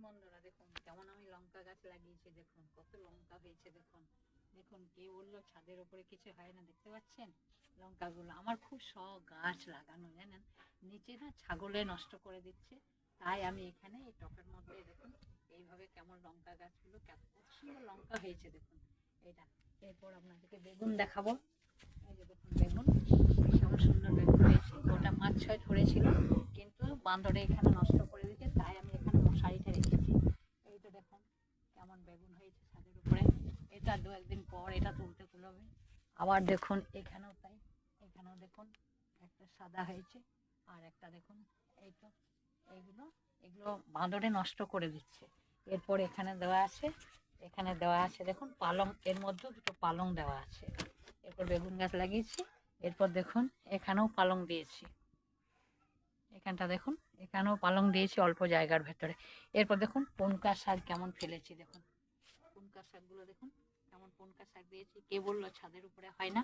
বন্ধুরা দেখুন কেমন আমি লঙ্কা গাছ লাগিয়েছি, দেখুন কত লঙ্কা হয়েছে। দেখুন দেখুন কে বললো ছাদের উপরে কিছু হয় না, দেখতে পাচ্ছেন লঙ্কাগুলো। আমার খুব শখ গাছ লাগানো, জানেন। নিচে না ছাগলে নষ্ট করে দিচ্ছে, তাই আমি এখানে এই টবের মধ্যে দেখুন এইভাবে কেমন লঙ্কা গাছগুলো কত সুন্দর লঙ্কা হয়েছে দেখুন এটা। এরপর আপনাদেরকে বেগুন দেখাবো। এই যে দেখুন বেগুন কেমন সুন্দর বেগুন হয়েছে। ওটা 5-6 ধরেছিল, কিন্তু বান্দরে এখানে নষ্ট করে দিয়েছে, তাই আমি এখানে মশারিটা রেখেছি। এই তো দেখুন কেমন বেগুন হয়েছে ছাদের উপরে। এটা 2-1 দিন পর এটা তুলতে কুলোবে। আবার দেখুন এখানেও তাই, এখানেও দেখুন একটা সাদা হয়েছে, আর একটা দেখুন এই তো এইগুলো এগুলো বাঁদরে নষ্ট করে দিচ্ছে। এরপর এখানে দেওয়া আছে, এখানে দেওয়া আছে দেখুন পালং, এর মধ্যেও দুটো পালং দেওয়া আছে। এরপর বেগুন গাছ লাগিয়েছি। এরপর দেখুন এখানেও পালং দিয়েছি, এখানটা দেখুন এখানেও পালং দিয়েছি অল্প জায়গার ভেতরে। এরপর দেখুন পুনকা শাক কেমন ফেলেছি, দেখুন পুনকা শাকগুলো দেখুন কেমন পুনকা শাক দিয়েছি। কে বললো ছাদের উপরে হয় না?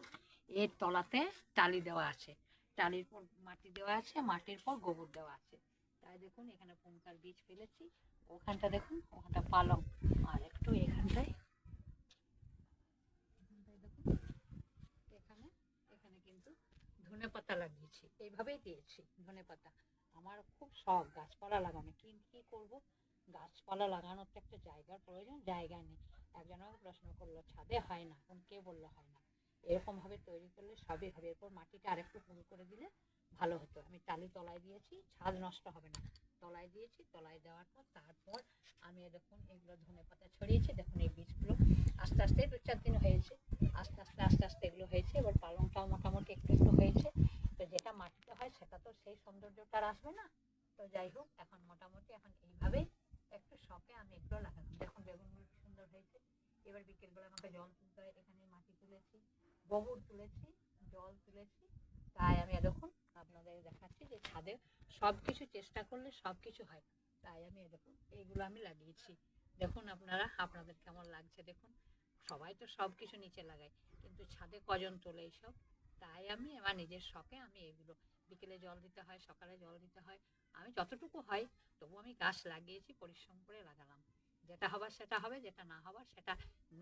এর তলাতে টালি দেওয়া আছে, টালির পর মাটি দেওয়া আছে, মাটির পর গোবর দেওয়া আছে, তাই দেখুন এখানে পুনকার বীজ ফেলেছি। ওখানটা দেখুন ওখানটা পালং, আর একটু এখানটায় দেখুন এখানে এখানে কিন্তু ধনে পাতা লাগিয়েছি, এইভাবেই দিয়েছি ধনে পাতা। আমার খুব শখ গাছপালা লাগানো, কিন্তু কি করবো, গাছপালা লাগানোর তো একটা জায়গার প্রয়োজন, জায়গা নেই। একজন আমাকে প্রশ্ন করলো ছাদে হয় না, এখন কে বললো হয় না? এরকম ভাবে তৈরি করলে সবই হবে। এরপর মাটিটা আরেকটু পুরু করে দিলে ভালো হতো। আমি টালি তলায় দিয়েছি, ছাদ নষ্ট হবে না, তলায় দিয়েছি। তলায় দেওয়ার পর তারপর আমি দেখুন এগুলো ধনে পাতা ছড়িয়েছি। দেখুন এই বীজগুলো আস্তে আস্তে 2-4 দিন হয়েছে, আস্তে আস্তে আস্তে আস্তে এগুলো হয়েছে। এবার পালংটাও মোটামুটি একটু একটু হয়েছে। তো যেটা মাটিতে হয় সেটা তো সেই সৌন্দর্যটা আর আসবে না। তো যাই হোক, এখন মোটামুটি এখন এইভাবেই একটু শখে আমি এগুলো লাগালাম। দেখুন বেগুনগুলো কি সুন্দর হয়েছে। এবার বিকেলবেলা আমাকে জল তুলতে হয়, এখানে মাটি তুলেছি, গোবর তুলেছি, জল তুলেছি। তাই আমি দেখুন আপনাদের দেখাচ্ছি যে ছাদে সব কিছু চেষ্টা করলে সব কিছু হয়। তাই আমি দেখুন এইগুলো আমি লাগিয়েছি। দেখুন আপনারা আপনাদের কেমন লাগছে দেখুন। সবাই তো সব কিছু নিচে লাগায়, কিন্তু ছাদে কজন তোলে এইসব। তাই আমি আমার নিজের শখে আমি এগুলো বিকেলে জল দিতে হয়, সকালে জল দিতে হয়। আমি যতটুকু হয় তবু আমি গাছ লাগিয়েছি, পরিশ্রম করে লাগালাম। যেটা হবার সেটা হবে, যেটা না হবার সেটা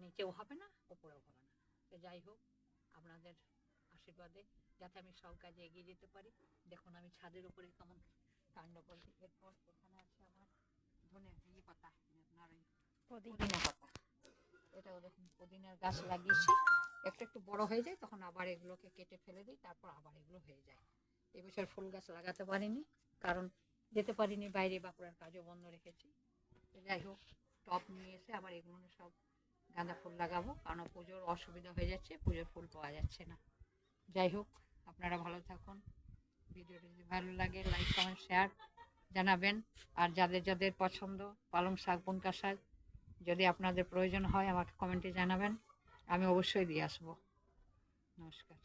নিচেও হবে না, উপরেও হবে না। তো যাই হোক, আপনাদের আশীর্বাদে যাতে আমি সব কাজে এগিয়ে যেতে পারি। দেখুন আমি ছাদের উপরে কেমন কাণ্ড করছি। এরপর এখানে আছে আমার ধনে পাতা, আপনার ওই পুদিনা পাতা। এটাও দেখুন পুদিনার গাছ লাগিয়েছি, একটু একটু বড় হয়ে যায় তখন আবার এগুলোকে কেটে ফেলে দিই, তারপর আবার এগুলো হয়ে যায়। এবছর ফুল গাছ লাগাতে পারিনি, কারণ যেতে পারিনি বাইরে, বাঁকুড়ার কাজও বন্ধ রেখেছি। যাই হোক, টব নিয়ে এসে আবার এগুলো সব গাঁদা ফুল লাগাবো, কারণ পুজোর অসুবিধা হয়ে যাচ্ছে, পুজোর ফুল পাওয়া যাচ্ছে না। যাই হোক, আপনারা ভালো থাকুন। ভিডিওটা যদি ভালো লাগে লাইক কমেন্ট শেয়ার জানাবেন। আর যাদের যাদের পছন্দ পালং শাক, পুনকা শাক, যদি আপনাদের প্রয়োজন হয় আমাকে কমেন্টে জানাবেন, আমি অবশ্যই দিয়ে আসবো। নমস্কার।